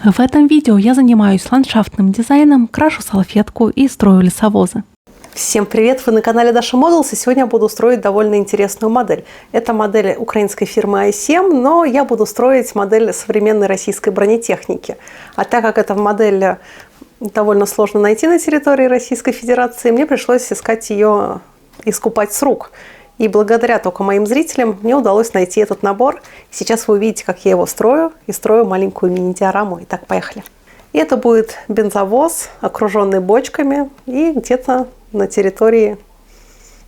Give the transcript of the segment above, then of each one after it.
В этом видео я занимаюсь ландшафтным дизайном, крашу салфетку и строю лесовозы. Всем привет! Вы на канале Dasha Models, и сегодня я буду строить довольно интересную модель. Это модель украинской фирмы i7, но я буду строить модель современной российской бронетехники. А так как эта модель довольно сложно найти на территории Российской Федерации, мне пришлось искать ее и скупать с рук. И благодаря только моим зрителям мне удалось найти этот набор. Сейчас вы увидите, как я его строю, и строю маленькую мини-диораму. Итак, поехали. И это будет бензовоз, окруженный бочками, и где-то на территории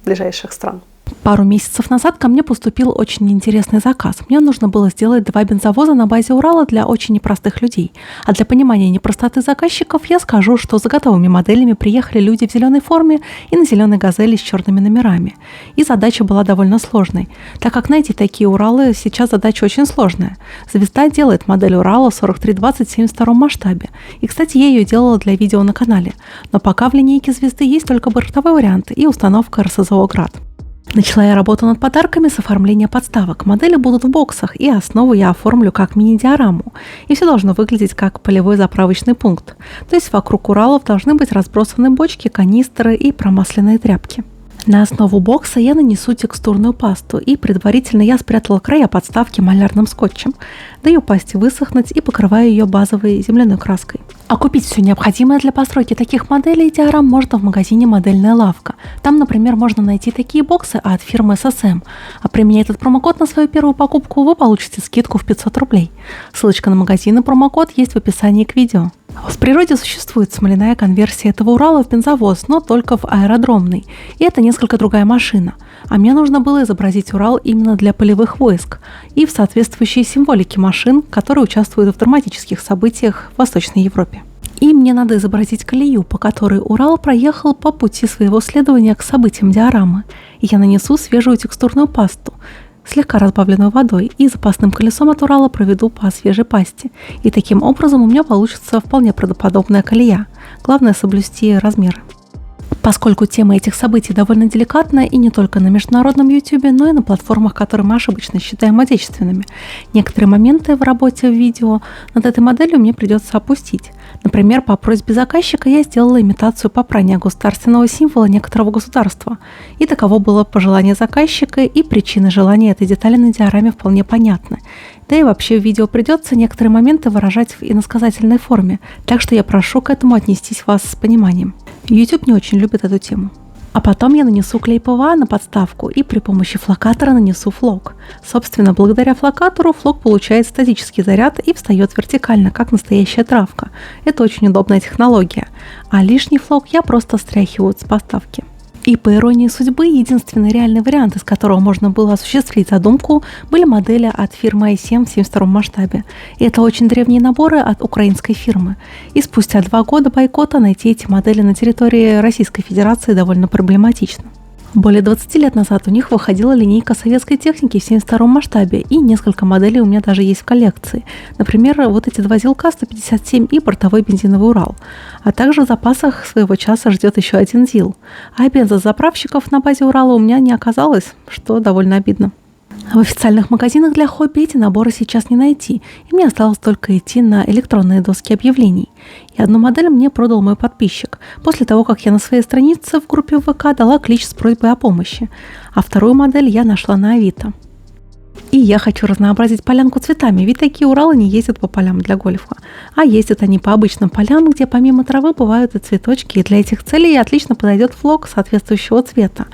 ближайших стран. Пару месяцев назад ко мне поступил очень интересный заказ. Мне нужно было сделать 2 бензовоза на базе Урала для очень непростых людей. А для понимания непростоты заказчиков я скажу, что за готовыми моделями приехали люди в зеленой форме и на зеленой газели с черными номерами. И задача была довольно сложной, так как найти такие Уралы сейчас задача очень сложная. Звезда делает модель Урала 4320 в 72 масштабе. И, кстати, я ее делала для видео на канале. Но пока в линейке Звезды есть только бортовой вариант и установка РСЗО «Град». Начала я работу над подарками с оформления подставок. Модели будут в боксах, и основу я оформлю как мини-диораму. И все должно выглядеть как полевой заправочный пункт. То есть вокруг Уралов должны быть разбросаны бочки, канистры и промасленные тряпки. На основу бокса я нанесу текстурную пасту, и предварительно я спрятала края подставки малярным скотчем. Даю пасте высохнуть и покрываю ее базовой земляной краской. А купить все необходимое для постройки таких моделей и диорам можно в магазине «Модельная лавка». Там, например, можно найти такие боксы от фирмы SSM. А применяя этот промокод на свою первую покупку, вы получите скидку в 500 рублей. Ссылочка на магазин и промокод есть в описании к видео. В природе существует смоляная конверсия этого Урала в бензовоз, но только в аэродромный. И это несколько другая машина. А мне нужно было изобразить Урал именно для полевых войск и в соответствующей символике машин, которые участвуют в драматических событиях в Восточной Европе. И мне надо изобразить колею, по которой Урал проехал по пути своего следования к событиям диорамы. И я нанесу свежую текстурную пасту, слегка разбавленную водой, и запасным колесом от Урала проведу по свежей пасте. И таким образом у меня получится вполне правдоподобная колея. Главное соблюсти размеры. Поскольку тема этих событий довольно деликатная и не только на международном YouTube, но и на платформах, которые мы ошибочно считаем отечественными, некоторые моменты в работе в видео над этой моделью мне придется опустить. Например, по просьбе заказчика я сделала имитацию попрания государственного символа некоторого государства. И таково было пожелание заказчика, и причины желания этой детали на диораме вполне понятны. Да и вообще в видео придется некоторые моменты выражать в иносказательной форме, так что я прошу к этому отнестись вас с пониманием. YouTube не очень любит эту тему. А потом я нанесу клей ПВА на подставку и при помощи флокатора нанесу флок. Собственно, благодаря флокатору флок получает статический заряд и встает вертикально, как настоящая травка. Это очень удобная технология. А лишний флок я просто стряхиваю с подставки. И по иронии судьбы, единственный реальный вариант, из которого можно было осуществить задумку, были модели от фирмы i7 в 72 масштабе. И это очень древние наборы от украинской фирмы. И спустя 2 года бойкота найти эти модели на территории Российской Федерации довольно проблематично. Более 20 лет назад у них выходила линейка советской техники в 72 масштабе, и несколько моделей у меня даже есть в коллекции. Например, вот эти 2 ЗИЛКа 157 и бортовой бензиновый Урал. А также в запасах своего часа ждет еще 1 ЗИЛ. А бензозаправщиков на базе Урала у меня не оказалось, что довольно обидно. В официальных магазинах для хобби эти наборы сейчас не найти, и мне осталось только идти на электронные доски объявлений. И одну модель мне продал мой подписчик, после того, как я на своей странице в группе ВК дала клич с просьбой о помощи, а вторую модель я нашла на Авито. И я хочу разнообразить полянку цветами, ведь такие Уралы не ездят по полям для гольфа, а ездят они по обычным полям, где помимо травы бывают и цветочки, и для этих целей отлично подойдет флок соответствующего цвета.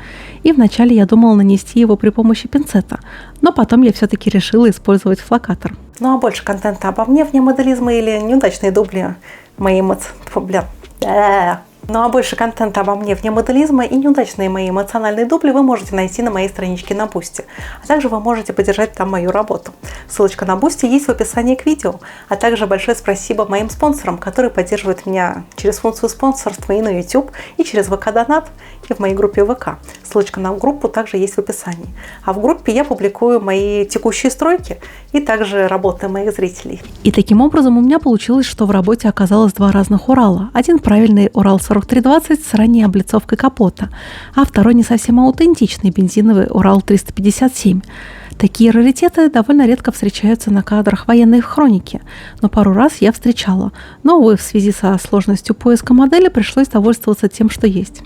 И вначале я думала нанести его при помощи пинцета, но потом я все-таки решила использовать флокатор. Ну а больше контента обо мне вне моделизма или неудачные дубли моей Ну а больше контента обо мне вне моделизма и неудачные мои эмоциональные дубли вы можете найти на моей страничке на Boosty. А также вы можете поддержать там мою работу. Ссылочка на Boosty есть в описании к видео. А также большое спасибо моим спонсорам, которые поддерживают меня через функцию спонсорства и на YouTube, и через ВК Донат, и в моей группе ВК. Ссылочка на группу также есть в описании. А в группе я публикую мои текущие стройки и также работы моих зрителей. И таким образом у меня получилось, что в работе оказалось два разных Урала. Один правильный Урал 4320 с ранней облицовкой капота, а второй не совсем аутентичный бензиновый Урал 357. Такие раритеты довольно редко встречаются на кадрах военной хроники, но пару раз я встречала. Но, увы, в связи со сложностью поиска модели пришлось довольствоваться тем, что есть.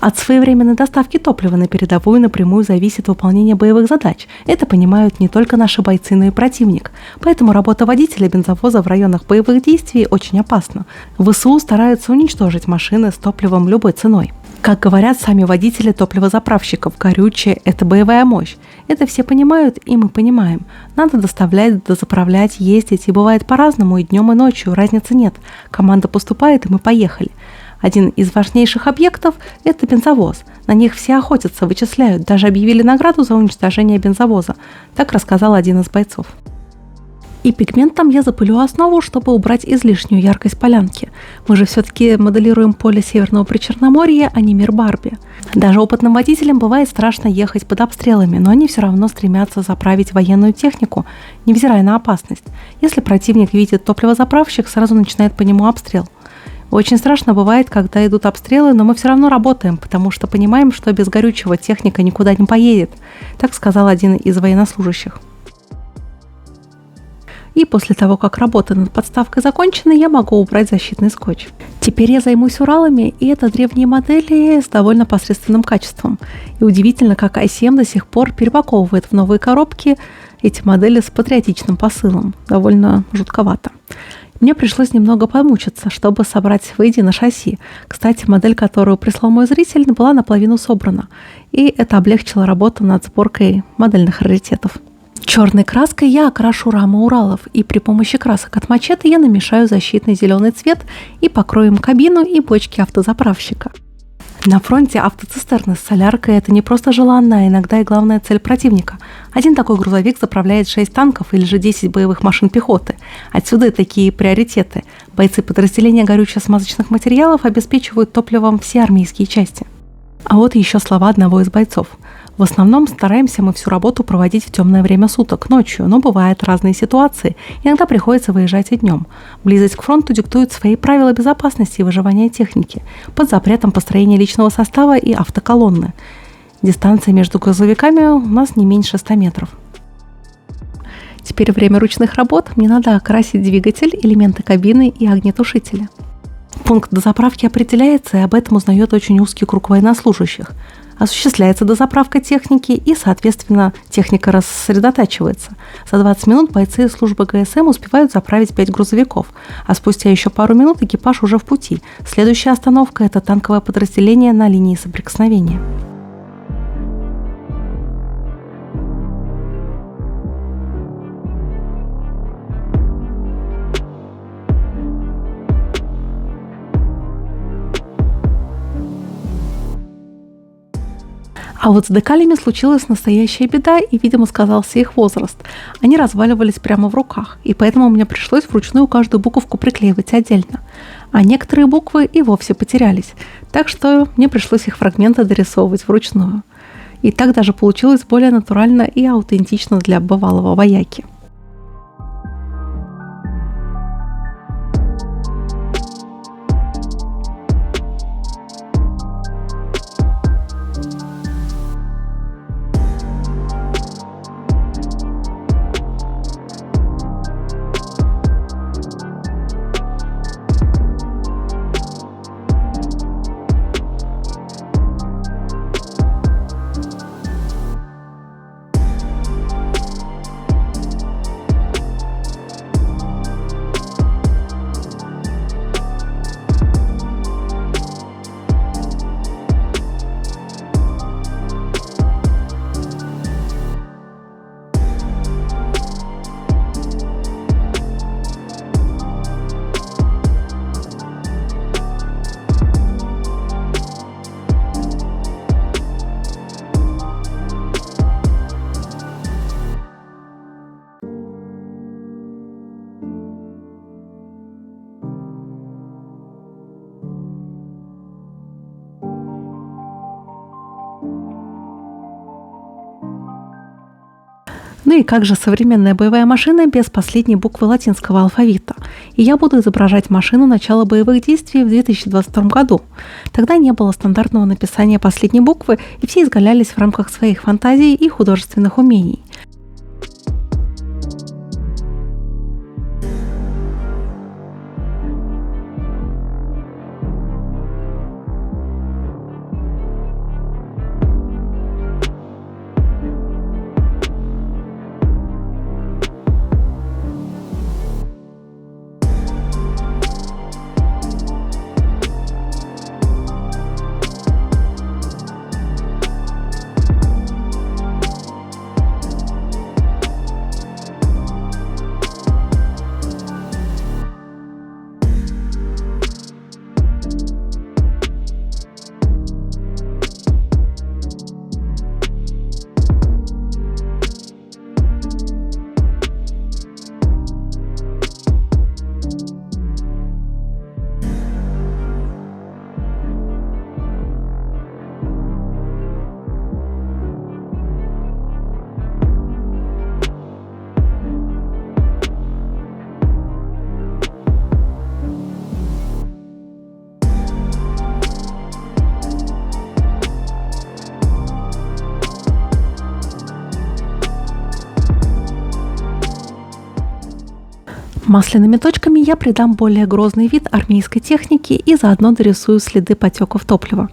От своевременной доставки топлива на передовую напрямую зависит выполнение боевых задач. Это понимают не только наши бойцы, но и противник. Поэтому работа водителя бензовоза в районах боевых действий очень опасна. ВСУ стараются уничтожить машины с топливом любой ценой. Как говорят сами водители топливозаправщиков, горючее – это боевая мощь. Это все понимают, и мы понимаем. Надо доставлять, дозаправлять, ездить, и бывает по-разному, и днем, и ночью, разницы нет. Команда поступает, и мы поехали. Один из важнейших объектов – это бензовоз. На них все охотятся, вычисляют, даже объявили награду за уничтожение бензовоза. Так рассказал один из бойцов. И пигментом я запылю основу, чтобы убрать излишнюю яркость полянки. Мы же все-таки моделируем поле Северного Причерноморья, а не мир Барби. Даже опытным водителям бывает страшно ехать под обстрелами, но они все равно стремятся заправить военную технику, невзирая на опасность. Если противник видит топливозаправщик, сразу начинает по нему обстрел. Очень страшно бывает, когда идут обстрелы, но мы все равно работаем, потому что понимаем, что без горючего техника никуда не поедет. Так сказал один из военнослужащих. И после того, как работа над подставкой закончена, я могу убрать защитный скотч. Теперь я займусь Уралами, и это древние модели с довольно посредственным качеством. И удивительно, как i7 до сих пор перепаковывает в новые коробки эти модели с патриотичным посылом. Довольно жутковато. Мне пришлось немного помучиться, чтобы собрать воедино шасси. Кстати, модель, которую прислал мой зритель, была наполовину собрана. И это облегчило работу над сборкой модельных раритетов. Черной краской я окрашу рамы Уралов, и при помощи красок от Мачете я намешаю защитный зеленый цвет и покрою им кабину и бочки автозаправщика. На фронте автоцистерны с соляркой – это не просто желанная, а иногда и главная цель противника. Один такой грузовик заправляет 6 танков или же 10 боевых машин пехоты. Отсюда и такие приоритеты. Бойцы подразделения горюче-смазочных материалов обеспечивают топливом все армейские части. А вот еще слова одного из бойцов. В основном стараемся мы всю работу проводить в темное время суток, ночью, но бывают разные ситуации. Иногда приходится выезжать и днем. Близость к фронту диктует свои правила безопасности и выживания техники, под запретом построения личного состава и автоколонны. Дистанция между грузовиками у нас не меньше 100 метров. Теперь время ручных работ. Мне надо окрасить двигатель, элементы кабины и огнетушители. Пункт дозаправки определяется, и об этом узнает очень узкий круг военнослужащих. Осуществляется дозаправка техники, и, соответственно, техника рассредотачивается. За 20 минут бойцы службы ГСМ успевают заправить 5 грузовиков, а спустя еще пару минут экипаж уже в пути. Следующая остановка – это танковое подразделение на линии соприкосновения. А вот с декалями случилась настоящая беда, и, видимо, сказался их возраст. Они разваливались прямо в руках, и поэтому мне пришлось вручную каждую буковку приклеивать отдельно. А некоторые буквы и вовсе потерялись, так что мне пришлось их фрагменты дорисовывать вручную. И так даже получилось более натурально и аутентично для бывалого вояки. Ну и как же современная боевая машина без последней буквы латинского алфавита? И я буду изображать машину начала боевых действий в 2022 году. Тогда не было стандартного написания последней буквы, и все изгалялись в рамках своих фантазий и художественных умений. Масляными точками я придам более грозный вид армейской техники и заодно дорисую следы потеков топлива.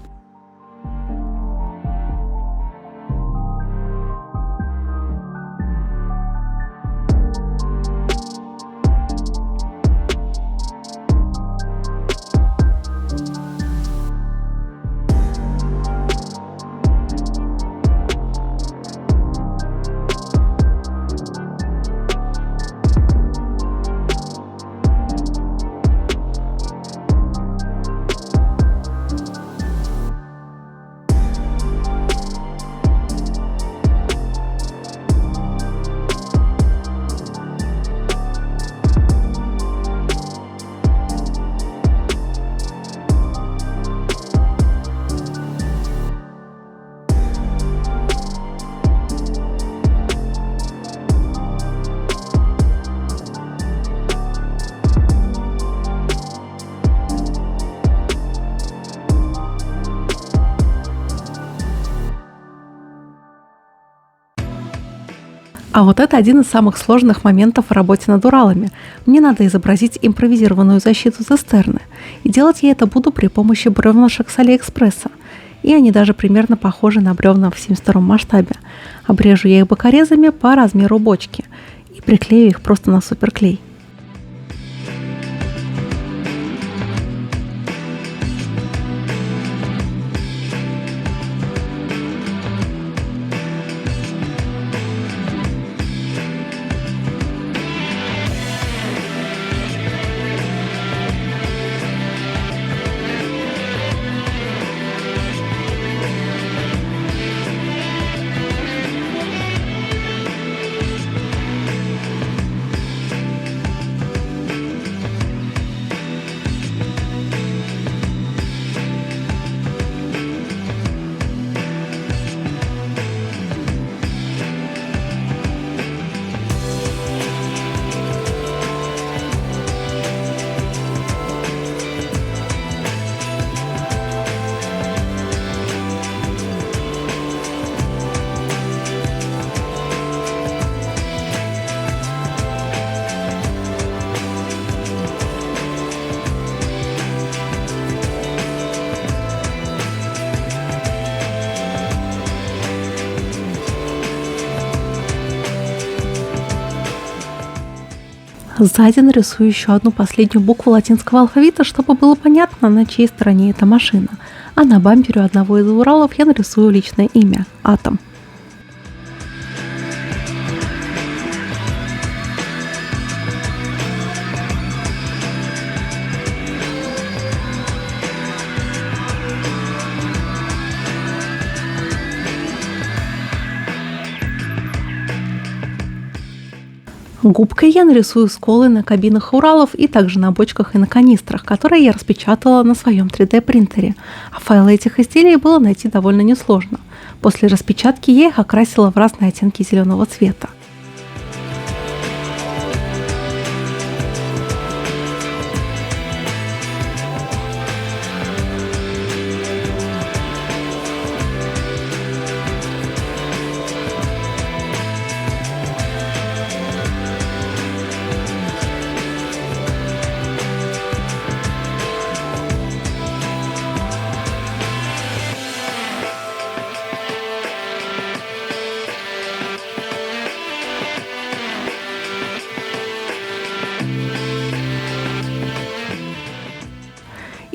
А вот это один из самых сложных моментов в работе над Уралами. Мне надо изобразить импровизированную защиту цистерны. И делать я это буду при помощи бревнышек с Алиэкспресса. И они даже примерно похожи на бревна в 72-м масштабе. Обрежу я их бокорезами по размеру бочки и приклею их просто на суперклей. Сзади нарисую еще одну последнюю букву латинского алфавита, чтобы было понятно, на чьей стороне эта машина. А на бампере одного из Уралов я нарисую личное имя – Атом. Губкой я нарисую сколы на кабинах Уралов и также на бочках и на канистрах, которые я распечатала на своем 3D-принтере. А файлы этих изделий было найти довольно несложно. После распечатки я их окрасила в разные оттенки зеленого цвета.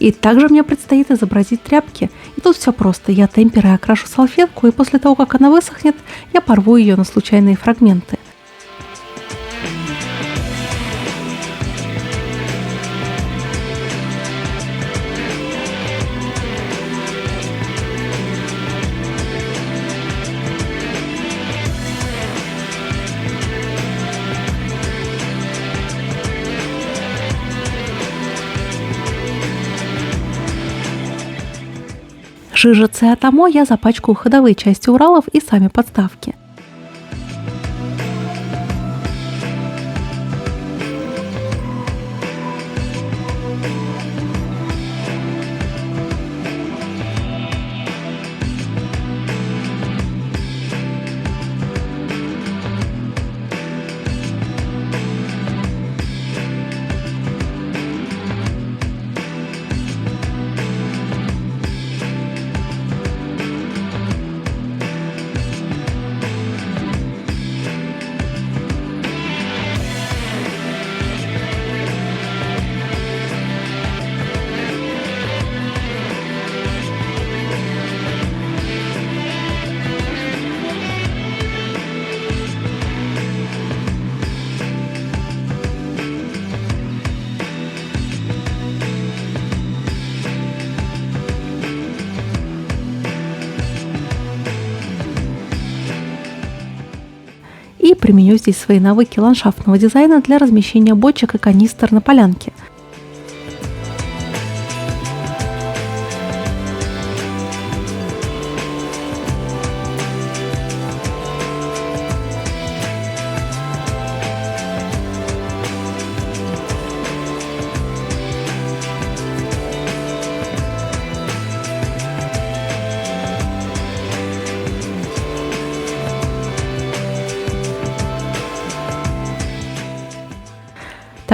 И также мне предстоит изобразить тряпки. И тут все просто. Я темперой окрашу салфетку, и после того, как она высохнет, я порву ее на случайные фрагменты. Жижицей от Омо я запачкаю ходовые части Уралов и сами подставки. И применю здесь свои навыки ландшафтного дизайна для размещения бочек и канистр на полянке.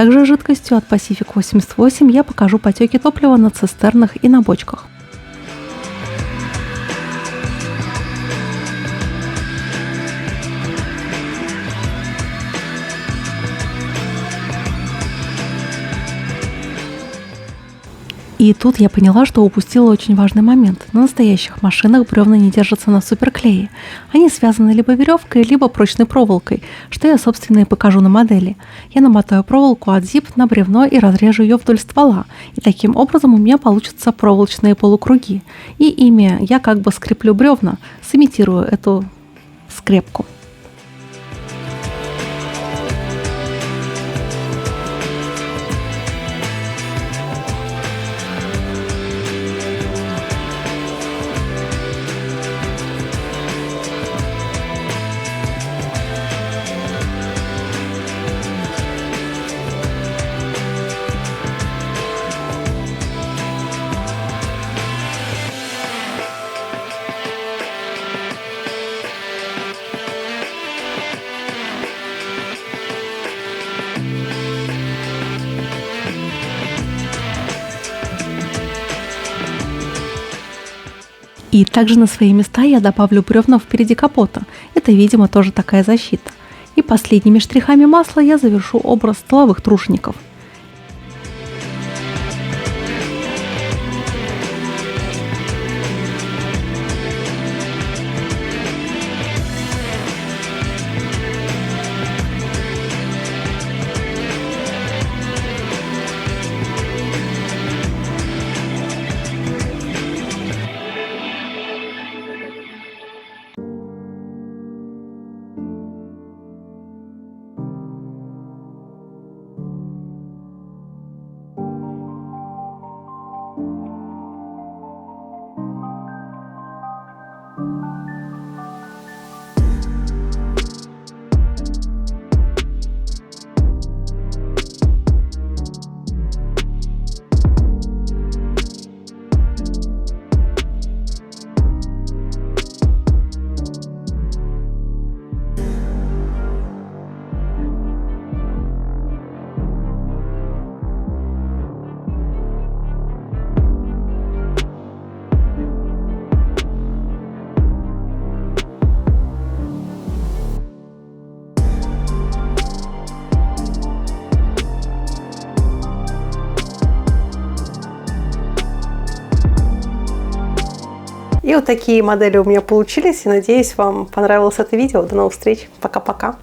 Также жидкостью от Pacific 88 я покажу потеки топлива на цистернах и на бочках. И тут я поняла, что упустила очень важный момент. На настоящих машинах бревна не держатся на суперклее. Они связаны либо веревкой, либо прочной проволокой, что я, собственно, и покажу на модели. Я намотаю проволоку от зип на бревно и разрежу ее вдоль ствола. И таким образом у меня получатся проволочные полукруги. И ими я как бы скреплю бревна, сымитирую эту скрепку. И также на свои места я добавлю бревна впереди капота. Это, видимо, тоже такая защита. И последними штрихами масла я завершу образ тыловых тружеников. И вот такие модели у меня получились. И надеюсь, вам понравилось это видео. До новых встреч. Пока-пока.